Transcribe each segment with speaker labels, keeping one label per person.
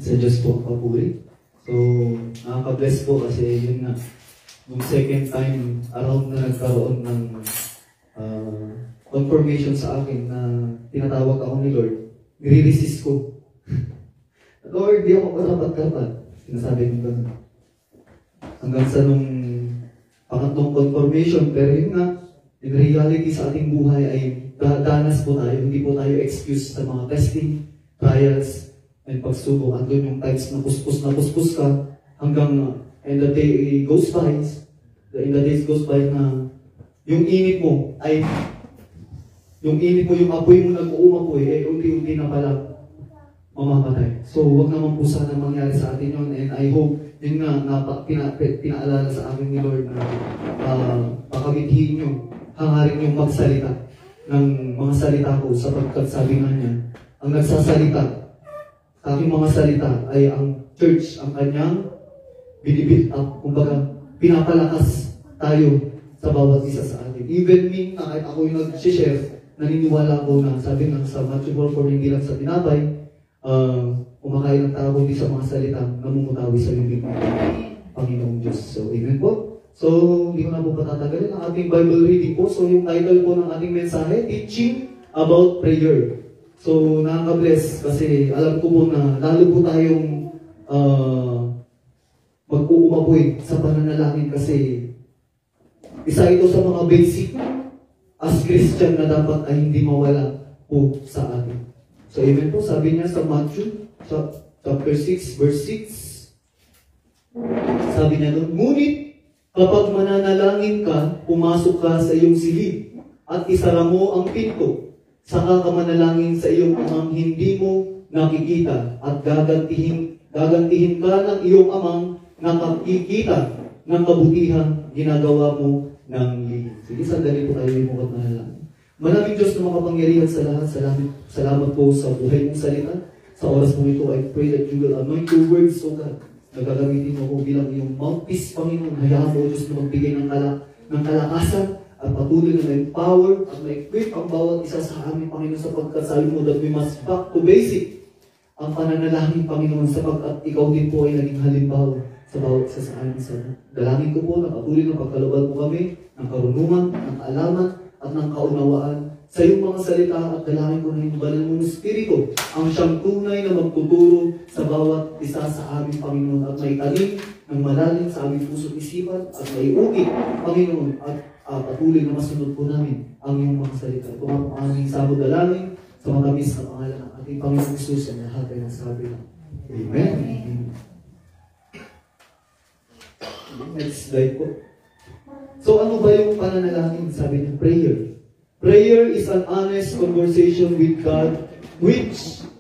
Speaker 1: Sa Diyos po ang papuri. So, nakaka-bless po kasi yun nga, nung second time around na nagkaroon ng confirmation sa akin na tinatawag ako ni Lord, nire-resist ko. Lord, di ako karapat-karapat. Sinasabi ko gano'n. Hanggang sa nung pangatlong confirmation, pero yun nga, in reality sa ating buhay ay danas po tayo. Hindi po tayo excuse sa mga testing, trials, and pagsubok. Andun yung times na puspos ka hanggang and the day goes by, in the days goes by na yung init mo ay yung apoy mo nag-uumapoy ay unti-unti na pala mamamatay. So, wag naman po sana mangyari sa atin yun, and I hope yun nga pinaalala sa akin ni Lord na pakamithin nyo, hangarin nyo magsalita ng mga salita ko sapagkat sabi nga niya, ang nagsasalita sa aking mga salita ay ang church, ang kanyang binibuild up. Kumbaga, pinapalakas tayo sa bawat isa sa atin. Even me, kahit ako yung nag-share, naniniwala ko na, sabi nga sa Matthew 4:4, hindi lang sa tinapay, kumakain ng tao, hindi sa mga salita, namumutawi sa bibig ng Panginoong Diyos. So, amen po. So, hindi ko na po patatagalin ang ating Bible reading po. So, yung title po ng ating mensahe, Teaching About Prayer. So, nakaka-bless kasi alam ko po na lalo po tayong mag-uumapoy sa pananalangin kasi isa ito sa mga basic as Christian na dapat ay hindi mawala po sa atin. So, amen po. Sabi niya sa Matthew chapter 6, verse 6. Sabi niya doon, ngunit kapag mananalangin ka, pumasok ka sa iyong silid at isara mo ang pinto. Saka ka manalangin sa iyong amang hindi mo nakikita at gagantihin ka ng iyong amang nakikita ng kabutihang ginagawa mo ng lihim. Sige, sandali po tayo yung mukhang manalangin. Maraming Diyos na makapangyarihan sa lahat. Salamat po sa buhay mong salita. Sa oras mo ito, I pray that you will anoint your words, O God. Nagagamitin mo ko bilang iyong mouthpiece, Panginoon. Hayaan mo, Diyos, na magbigay ng kalakasan at patuloy na ma-empower at ma-equip ang bawat isa sa amin, Panginoon, sapagkat sabi mo that we must back to basic ang pananalangin, Panginoon, sapagkat ikaw din po ay naging halimbawa sa bawat isa sa amin. Sa dalangin ko po na patuloy na pagkalooban po kami ng karunungan, ng kaalaman, at ng kaunawaan sa iyong mga salita, at dalangin ko na yung banal mong Espiritu ang siyang tunay na magtuturo sa bawat isa sa amin, Panginoon, at may tanim ng malalim sa aming puso't isipan at may ukit, Panginoon, at patuloy na masunod po namin ang iyong mga salita. Ito ang aming sabot dalangin sa matamis na pangalan ng ating Panginoong Jesus ang lahat ay nasabi na. Amen. Next slide po. So ano ba yung pananalangin? Sabi niya, prayer. Prayer is an honest conversation with God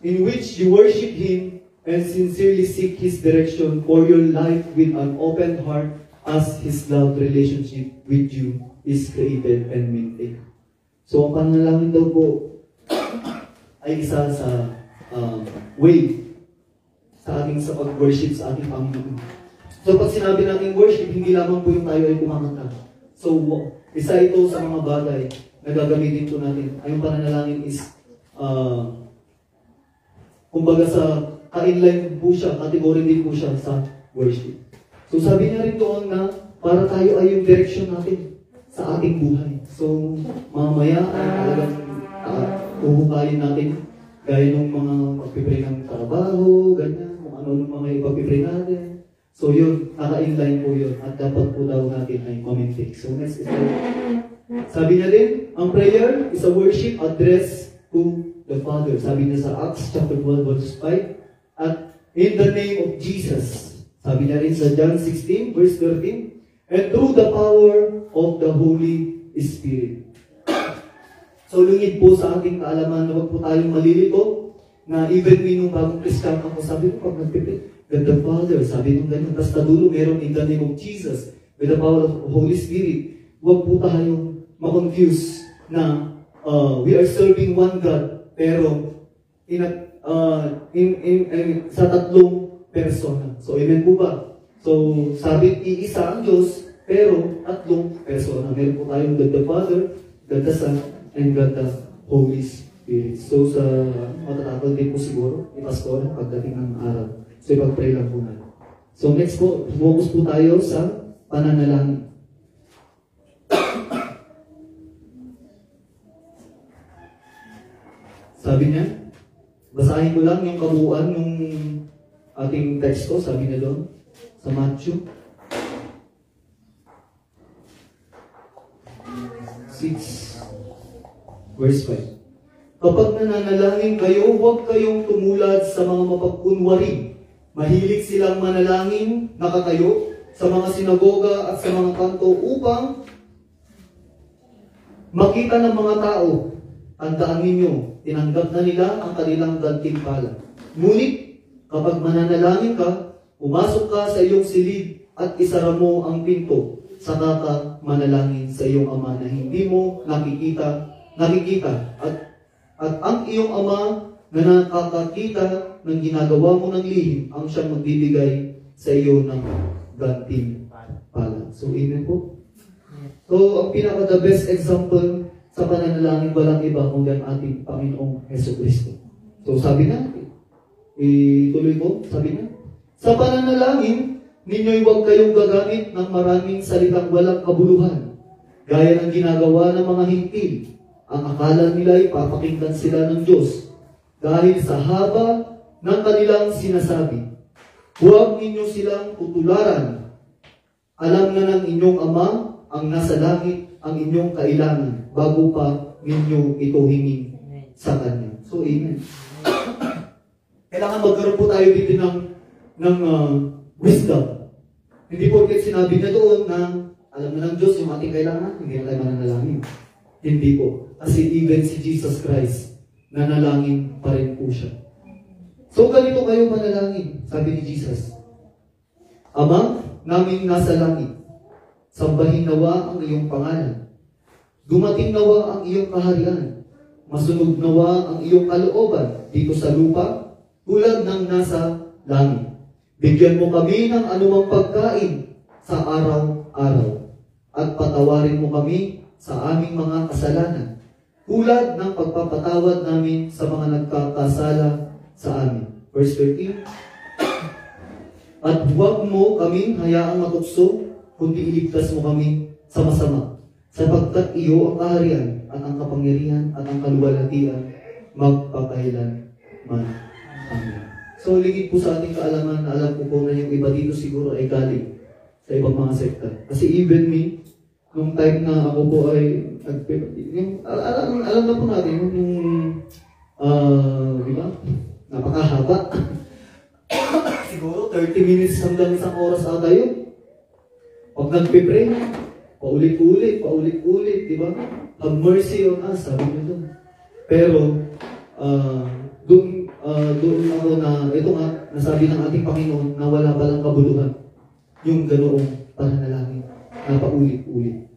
Speaker 1: in which you worship Him and sincerely seek His direction for your life with an open heart as His love relationship with you is created and maintained. So ang pananalangin daw po ay isa sa way sa pag-worship sa ating Panginoon. So pag sinabi natin worship, hindi lamang po yung tayo ay kumamanta. So, isa ito sa mga bagay na gagamitin po natin. Ang pananalangin is, kumbaga sa ka-inline po siya, category din po siya sa worship. So, sabi niya rin doon na para tayo ay yung direction natin sa ating buhay. So, mamaya ay talagang uhukayin natin gaya ng mga pagpipray ng trabaho, ganyan, kung ano ng mga ipagpipray natin. So yun, naka-inline po yun. At dapat po daw natin ay commenting. So next is sabi niya din, ang prayer is a worship address to the Father. Sabi niya sa Acts chapter 12 verse 5. At in the name of Jesus. Sabi niya rin sa John 16 verse 13. And through the power of the Holy Spirit. So lungid po sa ating kaalaman na wag po tayong malilito na even me nung bagong Christian ako, sabi ko pag nagpipit, that the Father, sabi nung ganyan, tapos tadulo meron in the name of Jesus, with the power of the Holy Spirit. Huwag po tayong ma-confuse na we are serving one God, pero sa tatlong persona. So, amen po ba? So, sabi, iisa ang Diyos, pero tatlong persona. Meron po tayong God the Father, God the Son, and God the Holy Spirit. So, sa matatakal din po siguro, ipasko pagdating ng araw. So ipag-pray lang po natin. So next po, focus po tayo sa pananalangin. Sabi niya, basahin ko lang yung kabuuan ng ating text ko, sabi niya doon, sa Matthew 6, verse 5. Kapag nananalangin kayo, huwag kayong tumulad sa mga mapagkunwari. Mahilig silang manalangin, nakatayo, sa mga sinagoga at sa mga kanto upang makita ng mga tao. Tandaan ninyo, tinanggap na nila ang kanilang gantimpala. Ngunit, kapag mananalangin ka, pumasok ka sa iyong silid at isara mo ang pinto, saka ka manalangin sa iyong ama na hindi mo nakikita at ang iyong ama na nakakakita ng ginagawa mo ng lihim ang siyang magbibigay sa iyo ng gantimpala. So, amen po. So, ang pinaka-the best example sa pananalangin walang iba kundi ang ating Panginoong Jesucristo. So, sabi na, ituloy ko, sabi na, sa pananalangin, ninyo'y huwag kayong gagamit ng maraming salitang walang kabuluhan, gaya ng ginagawa ng mga hintil. Ang akala nila'y papakinggan sila ng Diyos dahil sa haba ng kanilang sinasabi. Huwag ninyo silang tutularan. Alam na ng inyong Ama ang nasa langit ang inyong kailangan bago pa ninyo ito hingin sa Kanya. So, amen. Kailangan magkaroon po tayo dito ng wisdom. Hindi po kahit sinabi na doon na alam na ng Diyos yung ating kailangan, hindi na tayo mananalangin. Hindi po. Kasi even si Jesus Christ, nanalangin pa rin po siya. So, ganito kayo manalangin, sabi ni Jesus. Ama, naming nasa langit, sambahin nawa ang iyong pangalan. Dumating nawa ang iyong kaharian. Masunog nawa ang iyong kalooban dito sa lupa, tulad ng nasa langit. Bigyan mo kami ng anumang pagkain sa araw-araw. At patawarin mo kami sa aming mga kasalanan, tulad ng pagpapatawad namin sa mga nagkakasala sa amin. Verse 13. At huwag mo kaming hayaang matukso, kundi iligtas mo kami sa masama, sapagkat iyo ang kaharian at ang kapangyarihan at ang kaluwalhatian magpakailan man. Amen. So, ligid po sa ating kaalaman na alam ko po na yung iba dito siguro ay galing sa ibang mga sekta. Kasi even me, nung time na ako po ay alam na po natin yung di ba? Napakahaba. Siguro 30 minutes hanggang isang oras ata yun. Pag nagpipray, paulit-ulit, di ba? Have mercy on us, sabi niyo doon. Pero, doon ako na, ito nga, nasabi ng ating Panginoon na wala palang kabuluhan yung ganoong pananalangin na paulit-ulit.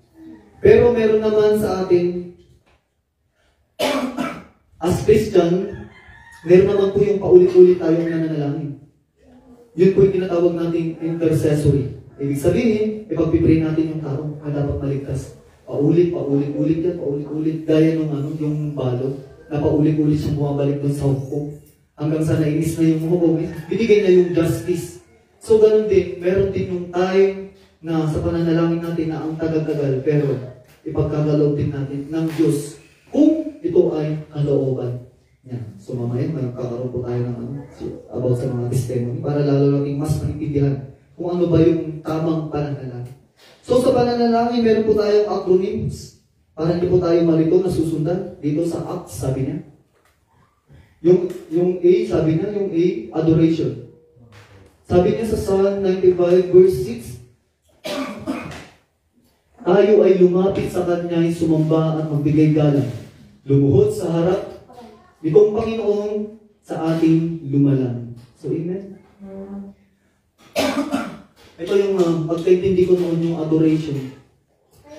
Speaker 1: Pero meron naman sa atin, as Christian, meron naman po yung paulit-ulit tayong nananalangin. Yun po yung tinatawag nating intercessory. Ibig sabihin, ipagpipray natin yung tao na dapat maligtas. Paulit-ulit yan, paulit-ulit. Gaya nung yung balo, na paulit-ulit siyang bumabalik doon sa hukom. Hanggang sa nainis na yung hukom, binigay na yung justice. So, ganun din, meron din yung time na sa pananalangin natin na ang tagal-tagal, pero ipagkagalaw din natin ng Diyos kung ito ay kalooban niya. So, mamaya, magkakaroon po tayo ng about sa mga testimony para lalo nating mas maintindihan kung ano ba yung tamang pananalangin. So, sa pananalangin, meron po tayong acronyms para hindi po tayo malito na susundan. Dito sa Acts, sabi niya. Yung A, sabi niya, yung A, adoration. Sabi niya sa Psalm 95 verse 6, tayo ay lumapit sa Kanya, sumamba at magbigay galang. Lumuhod sa harap nitong Panginoon sa ating lumalang. So, amen? Ito yung pagkaintindi ko noon yung adoration.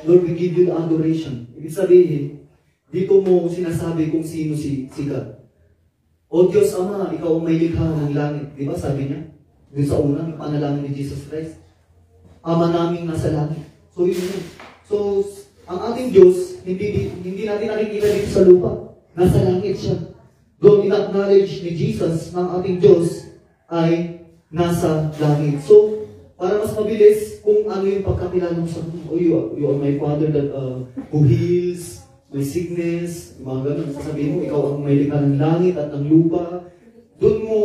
Speaker 1: Lord, we give you the adoration. Ibig sabihin, dito mo sinasabi kung sino si God. O Diyos Ama, ikaw ang may likha ng langit. Di ba sabi niya? Dito sa unang panalangin ni Jesus Christ. Ama naming nasa langit. So yun yun. So, ang ating Diyos, hindi natin nakikita dito sa lupa. Nasa langit siya. Doon in-acknowledge ni Jesus ng ating Diyos ay nasa langit. So, para mas mabilis kung ano yung pagkakilala mo sa oh, you are my Father that who heals my sickness, mga ganun. Sasabihin mo, ikaw ang may likha ng langit at ng lupa. Doon mo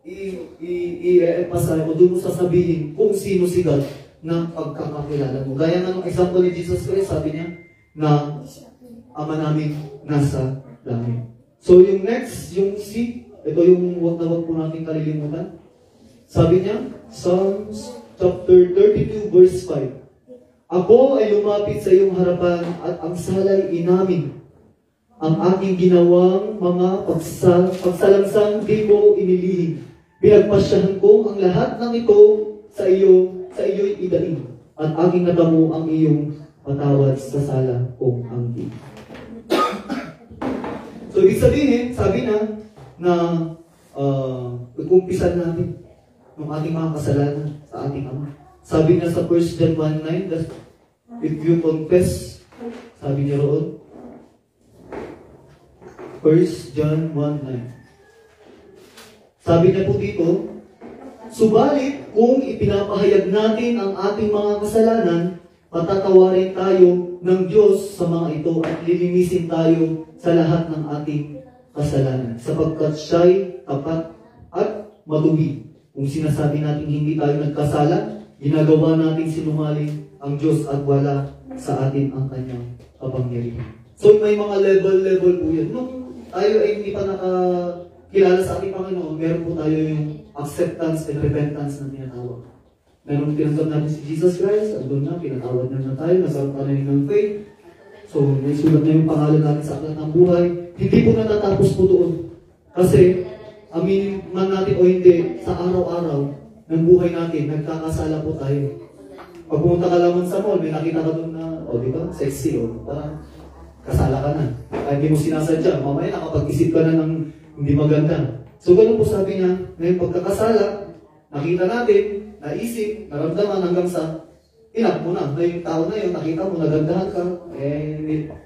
Speaker 1: i-emphasize o doon mo sasabihin kung sino si God na pagkakakilala mo. Gaya ng example ni Jesus Christ, sabi niya na Ama namin nasa langit. So yung next, yung C, ito yung wag na wag po natin kalilimutan. Sabi niya, Psalms chapter 32 verse 5. Ako ay lumapit sa iyong harapan at ang salay inamin. Ang aking ginawang mga pagsalangsang di mo inilihim. Pinagpasyahan ko ang lahat ng ito sa iyo'y idaing. At aking natamo ang iyong patawad sa sala kong angkin. So, ibig sabihin, sabi na ikumpisan natin ng ating mga kasalanan sa ating Ama. Sabi niya sa 1 John 1:9, that if you confess, sabi niya roon, 1 John 1:9. Sabi niya po dito, subalit kung ipinapahayag natin ang ating mga kasalanan, patatawarin tayo ng Diyos sa mga ito at lilinisin tayo sa lahat ng ating kasalanan. Sapagkat siya'y tapat at matuwid. Kung sinasabi natin hindi tayo nagkasala, ginagawa natin sinungaling ang Diyos at wala sa atin ang kanyang kapangyarihan. So may mga level po yan. Nung tayo ay hindi pa nakakilala sa ating Panginoon, meron po tayo yung acceptance and repentance na tinatawag. Meron tinanggap natin si Jesus Christ, andun na, pinatawad na tayo, nasarap na rin ng faith. So, may sulat na yung pangalan natin sa aklat ng buhay. Hindi po natatapos po doon. Kasi, aminin man natin o hindi, sa araw-araw ng buhay natin, nagkakasala po tayo. Pag pumunta ka lamang sa mall, may nakita ka doon na, di ba, sexy, parang kasala ka na. Kahit hindi mo sinasadya, mamaya nakapag-isip ka na ng hindi maganda. So, ganun po sabi niya, ngayon pagkakasala, nakita natin, naisip, naramdaman hanggang sa inak mo na. Yung tao na yun, nakita mo, nagandahan ka,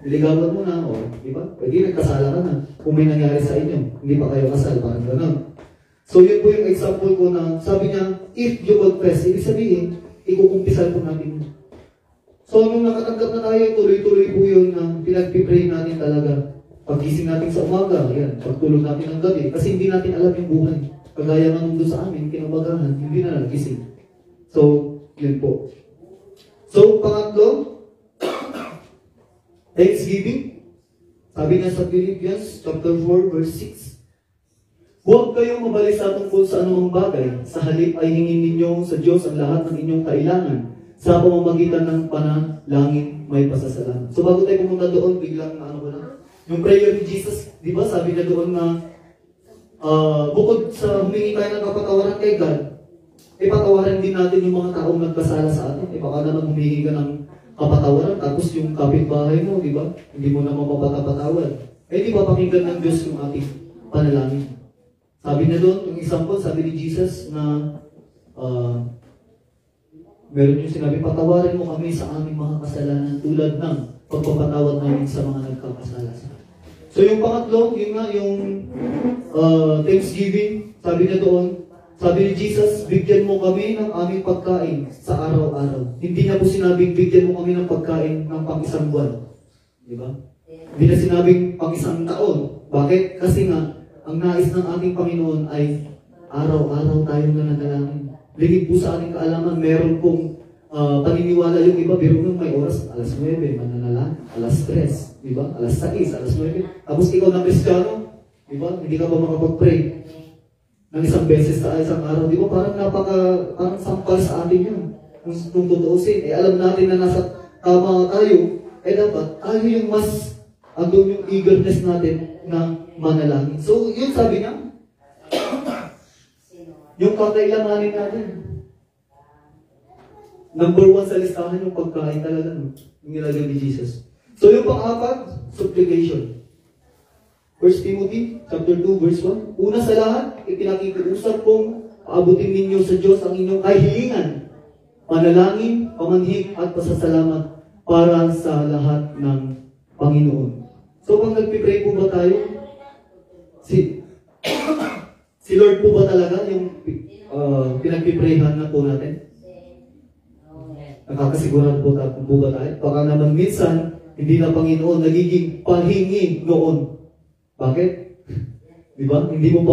Speaker 1: niligawan mo na, di ba? Pwede nagkasala ka na. Kung may nangyari sa inyo, hindi pa kayo kasal, parang gano'n. So yun po yung example ko na, sabi niya, if you confess, ibig sabihin, ikukumpisan po natin. So nung nakatanggap na tayo, tuloy-tuloy po yun na pinag-pray natin talaga. Pag-gising natin sa umaga, yan, pagtulog natin ng gabi, kasi hindi natin alam yung buhay. Kagaya nga nung doon sa amin, kinabagahan, hindi na nagising. So, yun po. So, pangatlo, Thanksgiving. Sabi nga sa Philippians, chapter 4, verse 6. Huwag kayong mabalisa tungkol sa anumang bagay. Sa halip ay hingin ninyo sa Diyos ang lahat ng inyong kailangan sa pamamagitan ng panalangin may pasasalamat. So, bago tayo pumunta doon, biglang ko lang. Yung prayer ni Jesus, di ba, sabi na doon na bukod sa humingi tayo ng kapatawaran kay God, ipatawaran din natin yung mga taong nagkasala sa atin. Baka naman humingi ka ng kapatawaran, tapos yung kapitbahay mo, di ba? Hindi mo naman mapapatawad. Di ba pakinggan ng Diyos yung ating panalangin? Sabi na doon, yung example, sabi ni Jesus na meron yung sinabi, patawarin mo kami sa aming mga kasalanan tulad ng pagpapatawad namin sa mga nagkakasala sa atin. So yung pangatlo, yun nga, yung Thanksgiving, sabi na doon, sabi ni Jesus, bigyan mo kami ng aming pagkain sa araw-araw. Hindi na po sinabing, bigyan mo kami ng pagkain ng pang-isang buwan. Di ba? Hindi na sinabing pang-isang taon. Bakit? Kasi nga, ang nais ng ating Panginoon ay araw-araw tayo nananalangin. Ligid po sa ating kaalaman, meron pong paniniwala yung iba, biro nung may oras, alas 9, mananalangin, alas 3, di ba? Alas 6, alas 9. Tapos ikaw na Kristiyano, di ba? Hindi ka ba makapag-pray ng isang beses sa isang araw? Di ba? Parang sampal sa atin yun. Kung tutuusin, alam natin na nasa tama tayo, dapat tayo yung mas andun yung eagerness natin na manalangin. So, yun sabi niya, yung kakailanganin natin. Number 1 sa listahan yung pagkain talaga, no? Yung nilagay ni Jesus. So yung pang-apat, supplication. 1 Timothy chapter 2, verse 1. Una sa lahat, ipinakikiusap kong paabutin ninyo sa Diyos ang inyong kahilingan, panalangin, pamanhik at pasasalamat para sa lahat ng Panginoon. So pag nagpipray po ba tayo, Si, si Lord po ba talaga yung pinagpiprayhan na po natin? Nakakasigurado po ba tayo? Baka naman minsan, hindi na Panginoon, nagiging pahingi noon. Bakit? Di ba? Hindi mo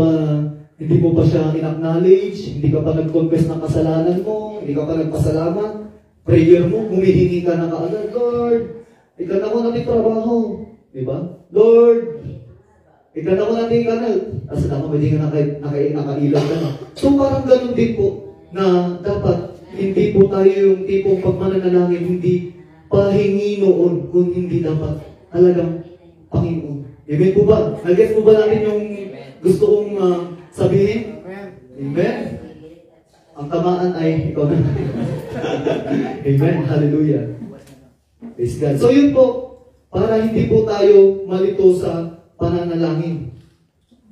Speaker 1: pa siya in-acknowledge, hindi ka pa nag-confess ng kasalanan mo, hindi ka pa nagpasalamat, prayer mo, humihingi ka na kaagad, Lord, ikan ako natin trabaho. Di ba? Lord, ikan ako natin kanal. Kasi naman, hindi ka nakailang ka na. So parang ganun din po, na dapat hindi po tayo yung tipong pagmananalangin, hindi pahingi noon, kung hindi dapat talagang Panginoon. Amen po ba? Nag-get po ba natin yung gusto kong sabihin? Amen? Ang tamaan ay ikaw na. Amen. Hallelujah. Praise God. So yun po, para hindi po tayo malito sa pananalangin.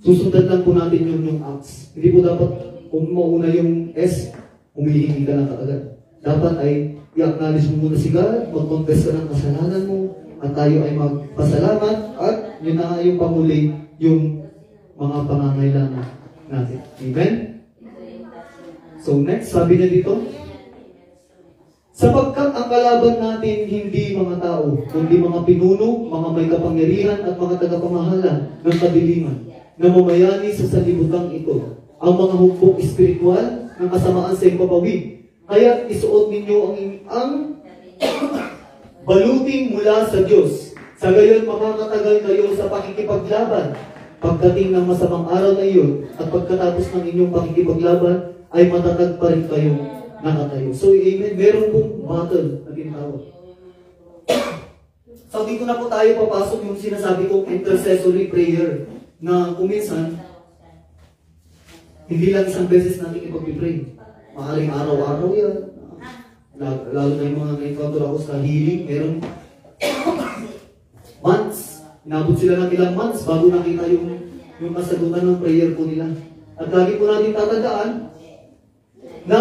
Speaker 1: Susundan lang po natin yung acts. Hindi po dapat kung mauna yung S, humihingi ka lang kaagad. Dapat ay i-acknowledge mo muna si God, mag-confess ka ng kasalanan mo, at tayo ay magpasalamat, at yun na yung pamuli, yung mga pangangailangan natin. Amen? So next, sabi niya dito, sapagkat ang kalaban natin hindi mga tao, kundi mga pinuno, mga may kapangyarihan at mga tagapamahala ng kadiliman, na mamayani sa sanlibutan ito, ang mga hukbong espiritual ng kasamaan sa impapawid. Kaya isuot ninyo ang baluting mula sa Diyos. Sa gayon, makakatagal kayo sa pakikipaglaban. Pagdating ng masamang araw na iyon, at pagkatapos ng inyong pakikipaglaban, ay matatag pa rin kayo nakatayo. So, amen. Meron pong battle na tinatawag. So, dito na po tayo papasok yung sinasabi kong intercessory prayer na kuminsan, hindi lang isang beses natin ipag-pray. Maaaring araw-araw yan. Lalo na yung mga na-encounter ako sa healing, meron months. Inabot sila ng ilang months bago nakita yung kasagutan ng prayer po nila. At lagi po natin tatandaan na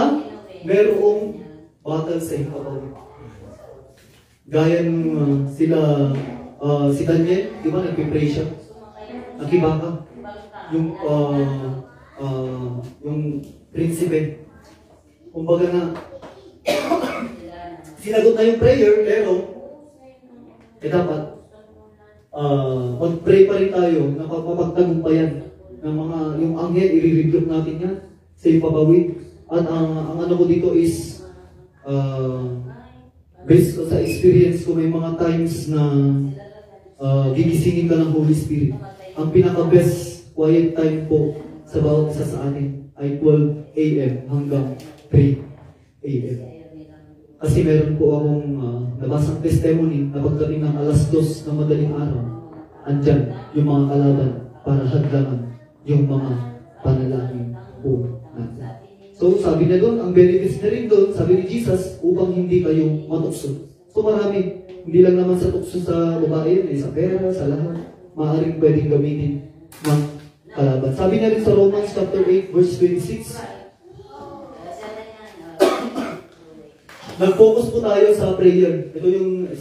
Speaker 1: merong battle sa ibabaw. Gaya nung si Daniel, di ba, nagpipray siya. Nakibaka. Yung prinsipe. Kumbaga na, sinagot na yung prayer, pero dapat mag-pray pa rin tayo na mapagtagumpayan ng mga, yung anghel, i-rebuke natin yan sa ipabawid. At ang ano ko dito is, based sa experience ko, may mga times na gigisingin ka ng Holy Spirit. Ang pinaka-best quiet time po sa bawat isa sa atin ay 12 a.m. hanggang 3 a.m. Kasi meron po akong nabasang testimony na pagdating ng alas 2 ng madaling araw, andyan yung mga kalaban para hadlangan yung mga panalangin po natin. So sabi niya doon, ang benefits na rin doon, sabi ni Jesus, upang hindi kayo matukso. So marami, hindi lang naman sa tukso sa babae, sa pera, sa lahat, maaaring pwedeng gamitin ng kalaban. Sabi niya rin sa Romans chapter 8 verse 26, nag-focus po tayo sa prayer. Ito yung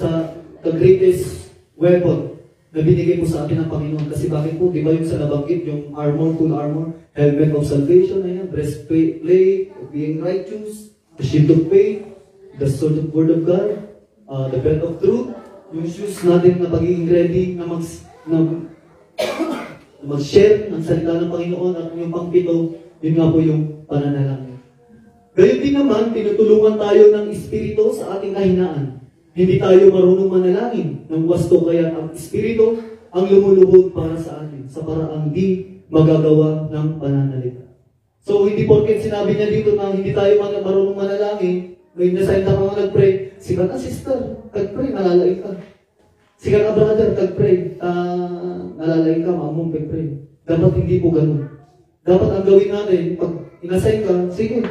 Speaker 1: the greatest weapon na binigay po sa atin ng Panginoon. Kasi bakit po? Di ba yung sa nabanggit, yung armor, full armor, helmet of salvation, ayan, breastplate, being righteous, the shield of faith, the sword of word of God, the belt of truth, yung shoes natin na pagiging ready na mag-share ng salita ng Panginoon, at yung pangpito, yun nga po yung pananalangin. Gayun din naman, tinutulungan tayo ng Espiritu sa ating kahinaan. Hindi tayo marunong manalangin ng wasto, kaya ang Espiritu ang lumuluhod para sa atin sa paraang di magagawa ng pananalita. So, hindi porket sinabi niya dito na hindi tayo marunong manalangin, may nasign na mga nag-pray, sikat na sister, tag-pray, nalalain ka. Sikat na brother, tag-pray, nalalain ka, maamong pag-pray. Dapat hindi po ganun. Dapat ang gawin natin, pag inasign ka, sige.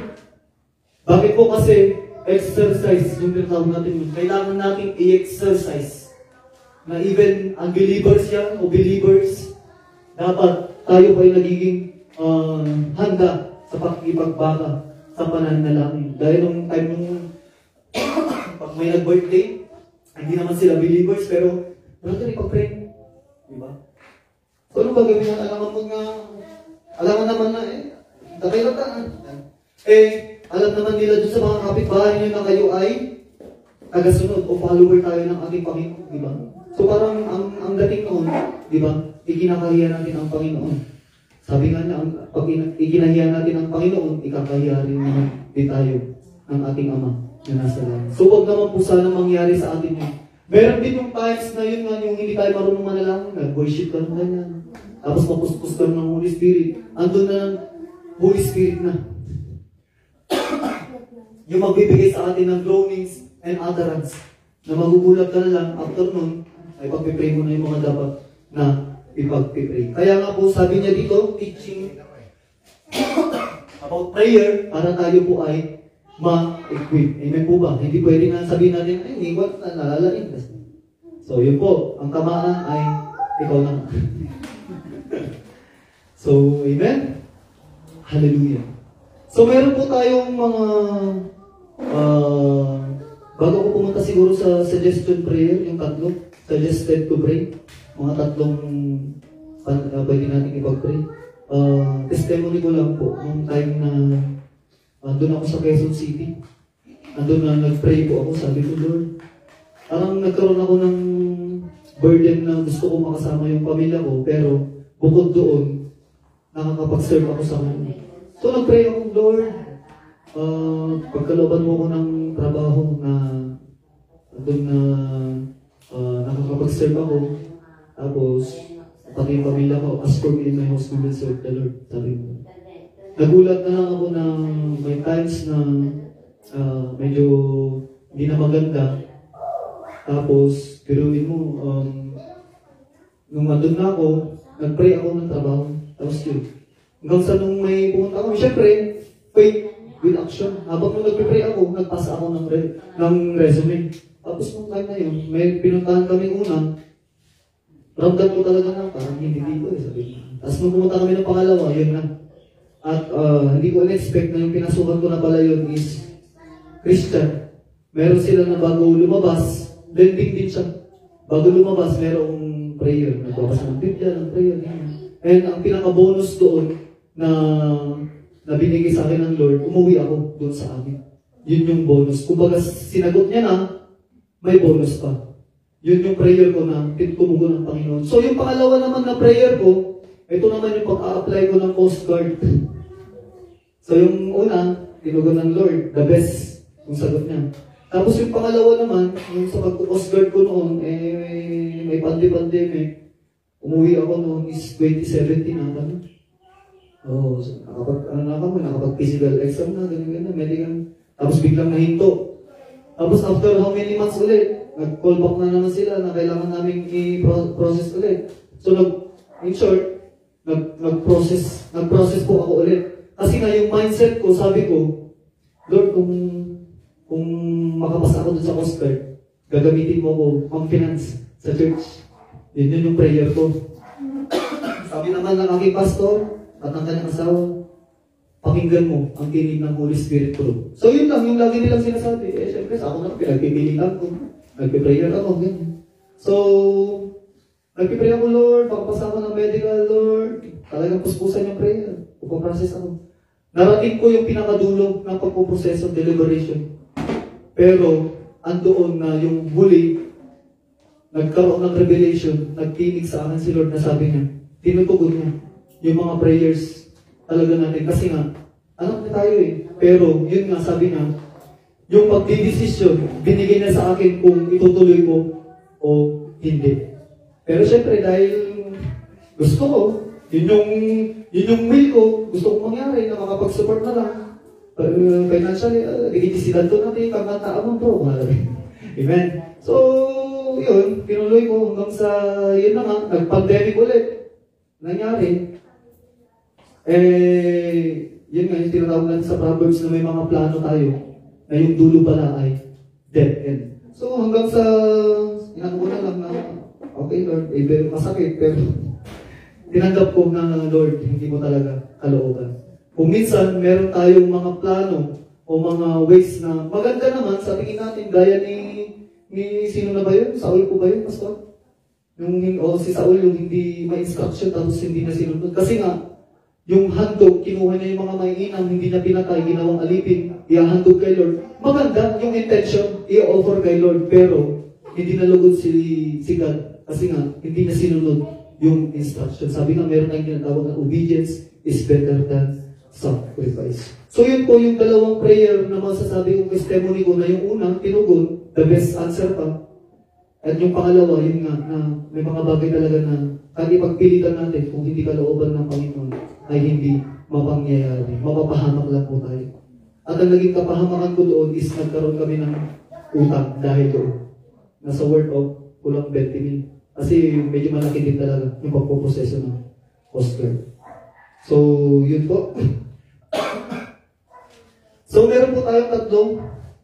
Speaker 1: Bakit po? Kasi exercise, yung tinatawag natin yun. Kailangan natin i-exercise. Na even unbelievers yan, o believers, dapat tayo pa ay nagiging handa sa pakikipagbaka sa pananalangin. Dahil nung time nung pag may nag-birthday, hindi naman sila believers, pero brother, ipag-pray. Diba? So, ano ba gawin na? Alam naman na kakilatan. Alam naman nila dun sa mga kapitbahay nyo na kayo ay tagasunod o follower tayo ng ating Panginoon, di ba? So, parang ang dating noon, di ba? Ikinakahiya natin ang Panginoon. Sabi nga niya, pag ikinahiya natin ang Panginoon, ikakahiya rin naman din tayo ng ating Ama na nasa langit. So, huwag naman po sana mangyari sa atin yun. Meron din yung times na yun nga, yung hindi tayo marunong manalangin, nag-worship ka ng ganyan. Tapos mapuspos ka ng Holy Spirit. Andun na ng Holy Spirit na. Yung magbibigay sa atin ng groanings and utterance. Na magugulat ka na lang, after nun, ay pagpipray mo na yung mga dapat na ipagpipray. Kaya nga po, sabi niya dito, teaching about prayer, para tayo po ay ma-equip. Amen po ba? Hindi pwede na sabihin natin, ay, iwan na, nalalain. So, yun po, ang tamaan ay ikaw na. So, amen? Hallelujah. So, meron po tayong mga, bago ko pumunta siguro sa suggestion prayer, yung tatlo, suggested to pray, mga tatlong pwede natin ipag-pray. Testimony ko lang po, nung time na doon ako sa Quezon City. Doon na nag-pray po ako, sabi ko, Lord, parang nagkaroon ako ng burden na gusto ko makasama yung pamilya ko, pero bukod doon, nakakapag-serve ako sa kanya. So nag-pray ako, Lord, pagkalooban mo ko ng trabaho na doon na nakakapag-serve ako, tapos pati yung pamilya ko, as for me in my house, we will serve the Lord, sabi mo. Nagulat na lang ako na may times na medyo hindi na maganda. Tapos, piruin mo, nung andun na ako, nag-pray ako ng trabaho. Tapos yun. Hanggang sa nung may pumunta ako, syempre, faith with action. Habang nung nag-pray ako, nagpasa ako ng resume. Tapos nung time na yun, may pinuntahan kami una, ramdam ko talaga na parang hindi dito sabi ko. Tapos nung pumunta kami ng pangalawa, yun na. At hindi ko in-expect na yung pinasukan ko na pala yun is Christian. Meron sila na bago lumabas, blending din siya. Bago lumabas, merong prayer. Nagbabasa ng Biblia, ng prayer. And ang pinaka-bonus doon na binigay sa akin ng Lord, umuwi ako doon sa amin. Yun yung bonus. Kumbaga, sinagot niya na, may bonus pa. Yun yung prayer ko na tumugo ng Panginoon. So yung pangalawa naman na prayer ko, ito naman yung pag-a-apply ko ng Coast Guard. So yung una, tinugon ng Lord, the best, yung sagot niya. Tapos yung pangalawa naman, yung sa pag-Coast Guard ko noon, may pandemic. Umuwi ako noon is 2017 na kami. So, nakapag-physical exam na, ganyan, medical. Tapos biglang nahinto. Tapos after how many months ulit, nag-call back na naman sila na kailangan namin i-process ulit. So in short, nag-process po ako ulit. Kasi nga yung mindset ko, sabi ko, Lord, kung makapasa ako dun sa Coast Guard, gagamitin mo ko ang finance sa church. Yun yung prayer ko. Sabi naman ng aking pastor at ang kanyang asawa, pakinggan mo ang tinig ng Holy Spirit ko. So yun lang, yung lagi nilang sinasabi. Siyempre, ako na, pinagpipilitan ko. Nagpiprayer ako, ganyan. So, nagpiprayer ako, Lord, pakapasa ako ng medical, Lord. Talagang puspusan yung prayer. Pupaprocess ako. Narating ko yung pinakadulo ng pagpuproseso, deliberation. Pero, andoon na yung huli, nagkaroon ng revelation, nagtinig sa akin si Lord na sabi niya, tinutugon niya yung mga prayers talaga natin. Kasi nga, alam na tayo Pero, yun nga, sabi niya, yung pagdidesisyon, binigay na sa akin kung itutuloy ko o hindi. Pero syempre, dahil gusto ko, yun yung will ko, gusto kong mangyari na makapag-support na lang. Financially, legitisidad to natin, kamantaan mo bro. Amen. So, yun, pinuloy ko hanggang sa, yun na nga, nag-pandemic ulit. Nangyari. Yun nga, yung tinatawag natin sa Proverbs na may mga plano tayo, na yung dulo pala ay dead end. So hanggang sa, inako na lang na, okay Lord, very masakit, pero tinanggap ko na Lord, hindi mo talaga kalooban. Kung minsan, meron tayong mga plano o mga ways na maganda naman sa tingin natin, gaya ni sino na ba yun? Saul po ba yun, Pastor? Si Saul yung hindi may instruction tapos hindi na sinunod. Kasi nga, yung handog, kinuha niya yung mga maiinam, hindi na pinatay, ginawang alipin, iahandog kay Lord. Maganda yung intention, i-offer kay Lord, pero hindi nalugod si God. Kasi nga, hindi na sinunod yung instruction. Sabi nga, meron tayong tinatawag na obedience is better than sacrifice. So yun po yung dalawang prayer na masasabi kong testimony ko na yung unang, tinugon, the best answer pa. At yung pangalawa, yun nga, na may mga bagay talaga na kahit ipagpilitan natin kung hindi kalooban ng Panginoon ay hindi mapangyayari. Mapapahamak lang po tayo. At ang naging kapahamakan ko doon is nagkaroon kami ng utang dahil doon. Nasa worth of kulang 20,000. Kasi medyo malaki din talaga yung pagpuproseso ng Coast Guard. So, yun po. So, meron po tayong tatlong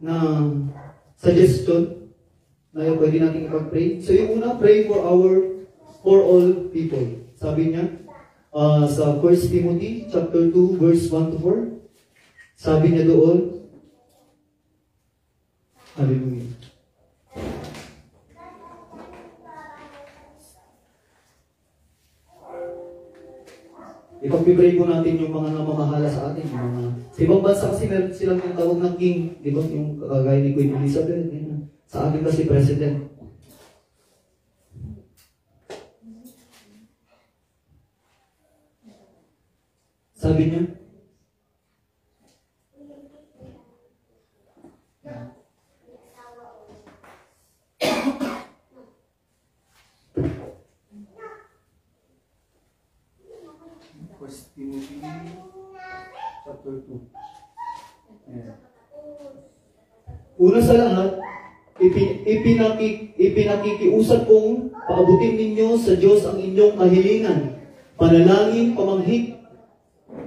Speaker 1: na suggestion na yung pwede natin ipag-pray. So, yung una, pray for all people. Sabi niya, sa 1 Timothy chapter 2, verse 1 to 4, sabi niya doon, hallelujah. Ipag-pray po natin yung mga namamahala sa atin. Yung mga, sa ibang bansa kasi meron silang yung tawag ng king, di ba? Yung kagaya ni Queen Elizabeth. Yun. Sa atin kasi president. Sabi niya, First Timothy chapter 2. Yeah. Una sa lahat, ipinakikiusap kong paabutin ninyo sa Diyos ang inyong kahilingan, panalangin, pamanghik,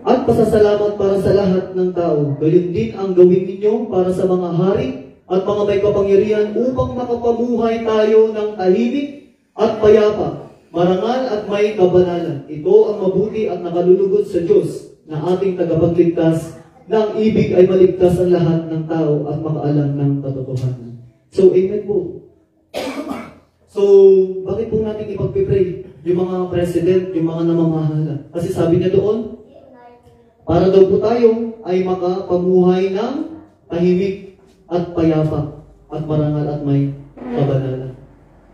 Speaker 1: at pasasalamat para sa lahat ng tao. Gayon din ang gawin ninyo para sa mga hari at mga may kapangyarihan upang makapamuhay tayo ng tahimik at payapa, marangal at may kabanalan. Ito ang mabuti at nakalulugod sa Diyos na ating tagapagligtas, na ang ibig ay maligtas ang lahat ng tao at makaalam ng katotohanan. So, amen po. So, bakit po natin ipagpipray yung mga president, yung mga namamahala? Kasi sabi niya doon, para daw po tayo ay makapamuhay ng tahimik at payapa at marangal at may kabanalan.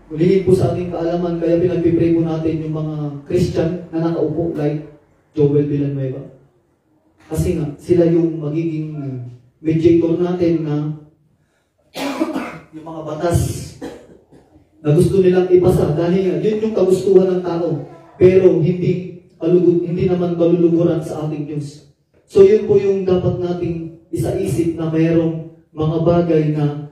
Speaker 1: Ulihin po sa ating kaalaman, kaya pinagpipray po natin yung mga Christian na nakaupo like Joel Villanueva. Kasi nga, sila yung magiging mediator natin na yung mga batas na gusto nilang ipasa dahil yun yung kagustuhan ng tao, pero hindi naman kaluluguran sa ating Diyos. So yun po yung dapat nating isaisip na mayroong mga bagay na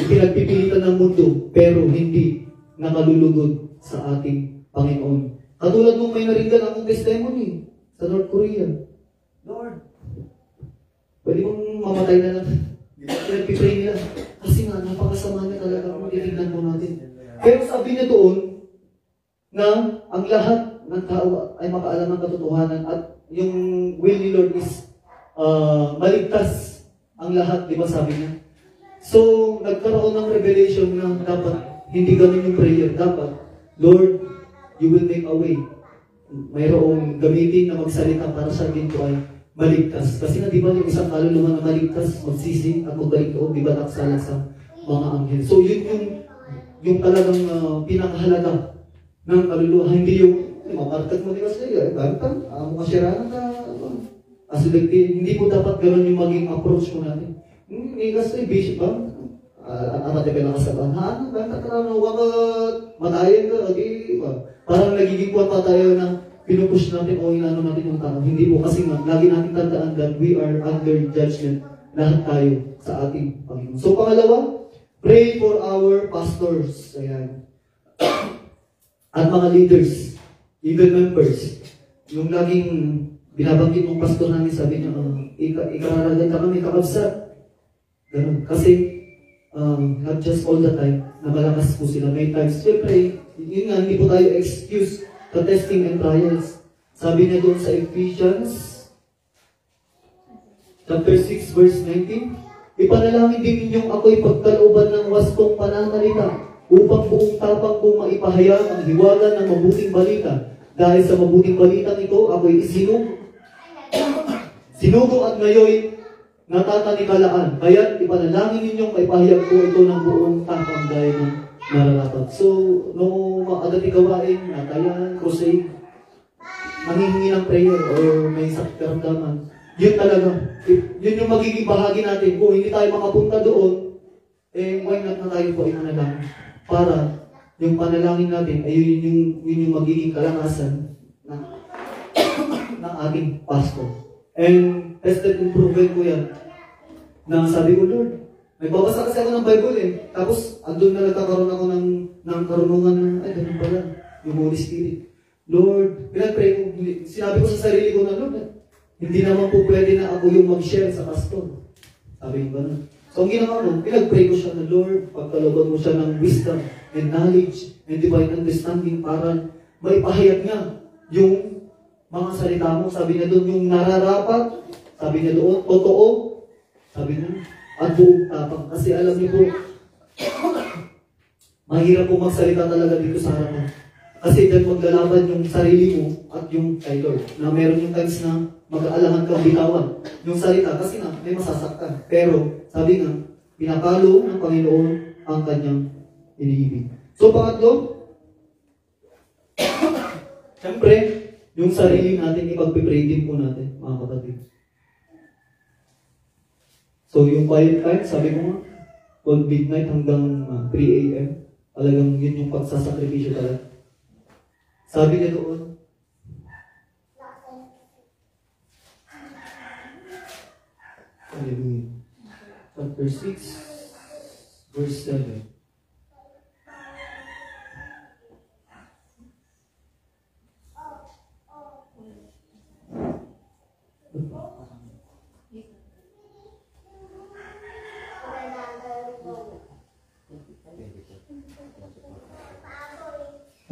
Speaker 1: ipinagpipilitan ng mundo pero hindi nakalulugod sa ating Panginoon. Katulad nung may naringgan akong testimony sa North Korea. Lord, pwede mong mamatay na lang. Pinagpipray nila. Kasi nga, napakasama niya talaga kung titignan po natin. Pero sabi niya doon na ang lahat ng tao ay makaalam ng katotohanan at yung will ni Lord is maligtas ang lahat, di ba sabi niya? So, nagkaroon ng revelation na dapat hindi ganun yung prayer. Dapat, Lord, you will make a way. Mayroong gamitin na magsalita para sa ginto ay maligtas. Kasi nga, di ba yung isang kaluluwa na maligtas, magsisi at magbalik doon, di ba naksala sa mga anghel. So, yun yung talagang pinakahalaga ng kaluluwa. Hindi yung mamarkat mo nila sa'yo. Bantang, masyaranan ka. Hindi po dapat gano'n yung maging approach mo natin. Kasi bishop ba? Amat yung pinakasabahan. Bantang ka na, wakat, matayan ka, okay ba? Parang nagiging kuwan pa tayo na pinupush natin o inano natin yung tao. Hindi po, kasi nga, lagi natin tandaan that we are under judgment. Lahat tayo sa ating Panginoon. So, pangalawa, pray for our pastors. Ayan. At mga leaders, even members. Yung laging binabanggit ng pastor namin, sabi niya, ikararagan ka kami, kakabsat. Ganun. Kasi, not just all the time, na malakas po sila. May times, siyempre, yun nga, hindi po tayo excuse sa testing and trials. Sabi niya doon sa Ephesians, chapter 6, verse 19, ipanalangin din ninyong ako'y pagkalooban ng wastong pananalita upang buong tapang kong maipahayag ang hiwaga ng mabuting balita. Dahil sa mabuting balita ito, ako'y sinugo at ngayon natatanikalaan. Kaya't ipanalangin ninyong maipahayag ko ito ng buong tapang gaya ng nararapat. So, no agad ikawain, natayan, crusade, manghihingi ng prayer or may sakit karamdaman, yun talaga. Yun yung magiging bahagi natin. Kung hindi tayo makapunta doon, why not na tayo po imanalangin? Para yung panalangin natin ay yun yung magiging kalakasan ng ating pastor. And tested and proven ko yan. Na sabi ko, Lord, may babasa kasi ako ng Bible Tapos, andun na nagkakaroon ako ng karunungan ng, ganun pala, yung Holy Spirit. Lord, pinag-pray ko, sinabi ko sa sarili ko na, Lord, hindi naman po pwede na ako yung mag-share sa pastor. Sabi ko gano'n. So, ang ginawa ko, pinag-pray ko siya na, Lord, pagkaloban mo siya ng wisdom and knowledge and divine understanding para maipahayag niya yung mga salita mo. Sabi niya doon, yung nararapat, sabi niya doon, totoo, sabi niya, at buong tapang. Kasi alam niyo po, mahirap po magsalita talaga dito sa harapan. Kasi dyan maglalaban yung sarili mo at yung kay Lord. Na meron yung times na mag-aalangan kang bitawan yung salita kasi nga may masasaktan. Pero sabi nga, pinapalo ng Panginoon ang kanyang iniibig. So pangatlo, siyempre, yung sarili natin ipag-pray din po natin, mga kapatid. So yung quiet time, sabi ko nga, 12 midnight hanggang 3 a.m. Talagang yun yung pagsasakripisyo talaga. Sabi niya doon, Hallelujah. Chapter 6, verse 7.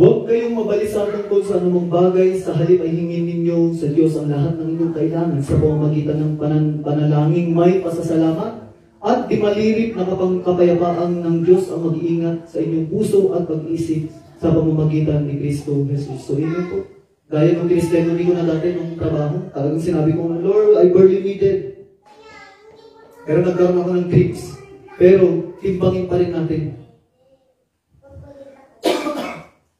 Speaker 1: Huwag kayong mabalisa tungkol sa anumang bagay, sa halip ay hingin ninyo sa Diyos ang lahat ng inyong kailangan sa pamamagitan ng panalangin may pasasalamat at di malirip na kapayapaang ng Diyos ang mag-iingat sa inyong puso at pag-isip sa pamamagitan ni Kristo Jesus. So, yun po. Gaya ng Kristiyano ko na dati nung trabaho, talagang sinabi ko, Lord, I barely needed. Pero nagkaroon ako ng trips. Pero, timbangin pa rin natin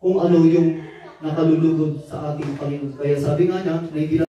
Speaker 1: kung ano yung nakalulugod sa ating Panginoon. Kaya sabi nga niya,